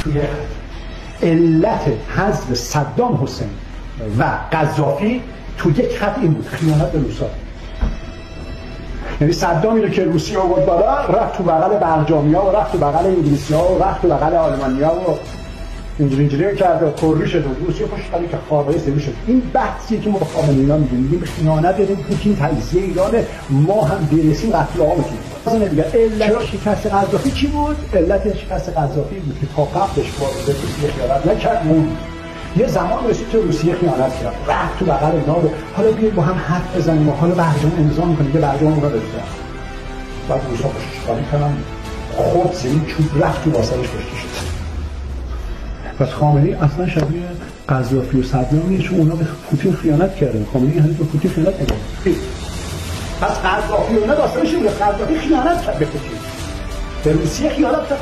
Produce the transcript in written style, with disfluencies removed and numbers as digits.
توی علت حذف صدام حسین و قذافی تو یک خط این بود: خیانت به روسا. یعنی صدامی رو که روسیه آورد بالا، رفت تو بغل برجامیا و رفت تو بغل انگلیسی‌ها و رفت تو بغل آلمانیا و اینجوری کرد و کری شد و روسیه خوش خالی که خارقه سری شد. این بحثی که ما با خامنه‌ای می‌گیم خیانت به پوتین، تجزیه ایران، ما هم برسیم قتل عام می‌کنیم. مثلا دیگه علت شکست قذافی چی بود؟ علت شکست قذافی بود که تا قبلش با روسیه خیانت نکرد. یه زمان رسید که روسیه خیانت کرد، رفت تو بغل اینا رو حالا بیاید با هم حرف بزنیم و حالا برجام امضا می‌کنیم که برجام اونها رو بزنه. بعد روسا خوشش خالی کردن، خود زمین چوب رفت تو واسهش کشته شد. پس خامنه‌ای اصلا شبیه قذافی و صدامیه، چون اونا به پوتین خیانت کردن. خامنه‌ای هنوز به پوتین خیانت نکرد. پس قذافی اونا داستانش اینه، قذافی خیانت کرد به پوتین، به روسیه خیانت کرد.